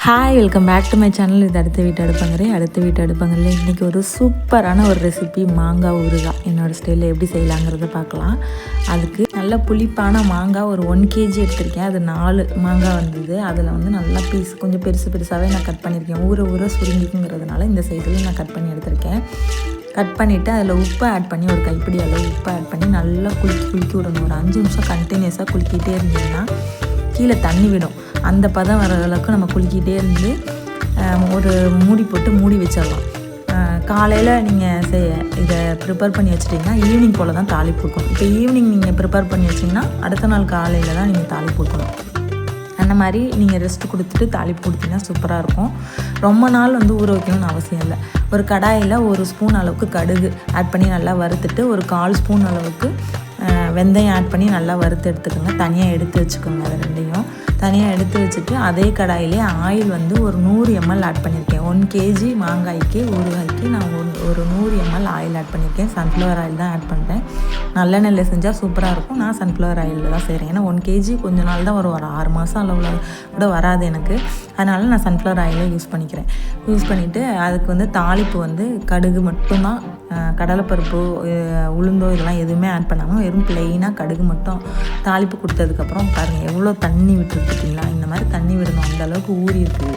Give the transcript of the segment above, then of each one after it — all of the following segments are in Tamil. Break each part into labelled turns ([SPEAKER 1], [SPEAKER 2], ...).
[SPEAKER 1] Hi welcome back to my channel. இது அடுத்த வீட்டு அடுப்பங்கரை. இன்றைக்கி ஒரு சூப்பரான ஒரு ரெசிபி மாங்காய் ஊறுகாய் என்னோடய ஸ்டைலில் எப்படி செய்யலாங்கிறத பார்க்கலாம். அதுக்கு நல்ல புளிப்பான மாங்காய் ஒரு 1 kg எடுத்திருக்கேன். அது 4 மாங்காய் வந்தது. அதில் வந்து நல்லா பீஸ் கொஞ்சம் பெருசாகவே நான் கட் பண்ணியிருக்கேன். ஊற சுருங்கிக்குங்கிறதுனால இந்த சைஸில் நான் கட் பண்ணி எடுத்திருக்கேன். கட் பண்ணிவிட்டு அதில் உப்பு ஆட் பண்ணி ஒரு கைப்பிடி அளவு உப்பு ஆட் பண்ணி நல்லா குலுக்கி விடணும். ஒரு 5 நிமிஷம் கண்டினியூஸாக குலுக்கிட்டே இருந்தீங்கன்னா கீழே தண்ணி விடும். அந்த பதம் வர அளவுக்கு நம்ம குலுக்கிட்டே இருந்து ஒரு மூடி போட்டு மூடி வச்சிடலாம். காலையில் நீங்கள் இதை ப்ரிப்பேர் பண்ணி வச்சிட்டிங்கன்னா ஈவினிங் போல் தான் தாளிப்பு கொடுக்கணும். இப்போ ஈவினிங் நீங்கள் ப்ரிப்பேர் பண்ணி வச்சிங்கன்னா அடுத்த நாள் காலையில் தான் நீங்கள் தாளிப்பு கொடுக்கணும். அந்த மாதிரி நீங்கள் ரெஸ்ட் கொடுத்துட்டு தாளிப்பு கொடுத்தீங்கன்னா சூப்பராக இருக்கும். ரொம்ப நாள் வந்து ஊற வைக்கணும்னு அவசியம் இல்லை. ஒரு கடாயில் 1 ஸ்பூன் அளவுக்கு கடுகு ஆட் பண்ணி நல்லா வறுத்துட்டு ஒரு 1/4 ஸ்பூன் அளவுக்கு வெந்தயம் ஆட் பண்ணி நல்லா வறுத்து எடுத்துக்கோங்க. தனியாக எடுத்து வச்சுக்கோங்க. அது ரெண்டையும் தனியாக எடுத்து வச்சுட்டு அதே கடாயிலே ஆயில் வந்து ஒரு 100 ml ஆட் பண்ணியிருக்கேன். 1 kg மாங்காய்க்கு ஊறுகாய்க்கு நான் ஒரு 100 ml ஆயில் ஆட் பண்ணியிருக்கேன். சன்ஃப்ளவர் ஆயில் தான் ஆட் பண்ணுறேன். நல்லெண்ணெயில் செஞ்சால் சூப்பராக இருக்கும். நான் சன்ஃப்ளவர் ஆயிலில் தான் செய்கிறேன். ஏன்னா 1 kg கொஞ்ச நாள் தான் ஒரு 6 மாதம் அளவில் கூட வராது எனக்கு. அதனால் நான் சன்ஃப்ளவர் ஆயிலை யூஸ் பண்ணிவிட்டு அதுக்கு வந்து தாளிப்பு வந்து கடுகு மட்டும்தான், கடலைப்பருப்பு உளுந்தோ இதெல்லாம் எதுவுமே ஆட் பண்ணாமல் வெறும் ப்ளெயினாக கடுகு மட்டும் தாளிப்பு கொடுத்ததுக்கப்புறம் பாருங்கள் எவ்வளோ தண்ணி விட்டுருக்குங்களா. இந்த மாதிரி தண்ணி விடணும். அந்தளவுக்கு ஊறி இருக்குது.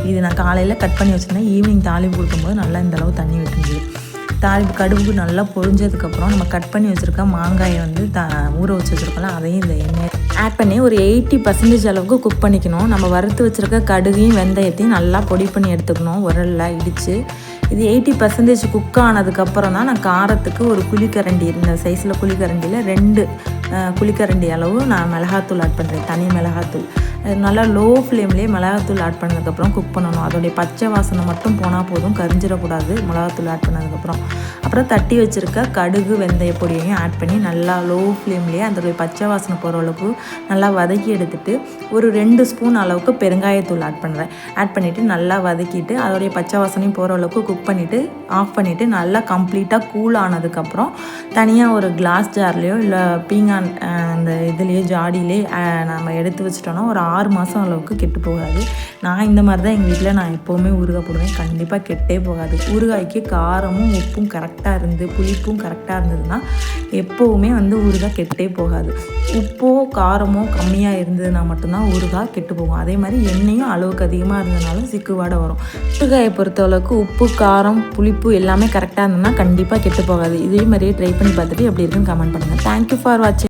[SPEAKER 1] இது நான் காலையில் கட் பண்ணி வச்சுருந்தேன். ஈவினிங் தாளிப்பு கொடுக்கும்போது நல்லா இந்தளவு தண்ணி விட்டுருந்துது. தாளிப்பு கடுகு நல்லா பொரிஞ்சதுக்கப்புறம் நம்ம கட் பண்ணி வச்சுருக்க மாங்காயை வந்து ஊற வச்சு வச்சுருக்கோம்ல அதையும் இந்த எண்ணெய் ஆட் பண்ணி ஒரு 80% அளவுக்கு குக் பண்ணிக்கணும். நம்ம வறுத்து வச்சுருக்க கடுகையும் வெந்தயத்தையும் நல்லா பொடி பண்ணி எடுத்துக்கணும். உரலில் இடித்து இது 80% குக் ஆனதுக்கப்புறம் தான் நான் காரத்துக்கு ஒரு குழிக்கரண்டி, இந்த சைஸில் குழிக்கரண்டியில் 2 குழிக்கரண்டி அளவு நான் மிளகாத்தூள் ஆட் பண்ணுறேன். தனி மிளகாத்தூள் நல்லா லோ ஃப்ளேம்லேயே மிளகாத்தூள் ஆட் பண்ணதுக்கப்புறம் குக் பண்ணணும். அதோடைய பச்சை வாசனை மட்டும் போனால் போதும், கரிஞ்சிடக்கூடாது மிளகாத்தூள் ஆட் பண்ணதுக்கப்புறம். அப்புறம் தட்டி வச்சுருக்க கடுகு வெந்தய பொடியையும் ஆட் பண்ணி நல்லா லோ ஃப்ளேம்லேயே அதோடைய பச்சை வாசனை போகிற அளவுக்கு நல்லா வதக்கி எடுத்துகிட்டு ஒரு 2 ஸ்பூன் அளவுக்கு பெருங்காயத்தூள் ஆட் பண்ணிவிட்டு நல்லா வதக்கிட்டு அதோடைய பச்சை வாசனையும் போகிற அளவுக்கு குக் பண்ணிவிட்டு ஆஃப் பண்ணிவிட்டு நல்லா கம்ப்ளீட்டாக கூல் ஆனதுக்கப்புறம் தனியாக ஒரு கிளாஸ் ஜார்லேயோ இல்லை பீங்கான் அந்த இதுலேயோ ஜாடியிலே நம்ம எடுத்து வச்சிட்டோன்னா ஒரு 6 மாதம் அளவுக்கு கெட்டு போகாது. நான் இந்த மாதிரி தான் எங்கள் வீட்டில் நான் எப்போவுமே ஊறுகாய் போடுவேன். கண்டிப்பாக கெட்டே போகாது. ஊறுகாய்க்கு காரமும் உப்பும் கரெக்டாக இருந்து புளிப்பும் கரெக்டாக இருந்ததுன்னா எப்போவுமே வந்து ஊறுகாய் கெட்டே போகாது. உப்போ காரமோ கம்மியாக இருந்ததுன்னா மட்டும்தான் ஊறுகாய் கெட்டு போகும். அதே மாதிரி எண்ணெயும் அளவுக்கு அதிகமாக இருந்ததுனாலும் சிக்குவாடை வரும். ஊறுகாயை பொறுத்தளவுக்கு உப்பு காரம் புளிப்பு எல்லாமே கரெக்டாக இருந்ததுன்னா கண்டிப்பாக கெட்டு போகாது. இதே மாதிரியே ட்ரை பண்ணி பார்த்துட்டு எப்படி இருக்குன்னு கமெண்ட் பண்ணுங்கள். தேங்க்யூ ஃபார் வாட்சிங்.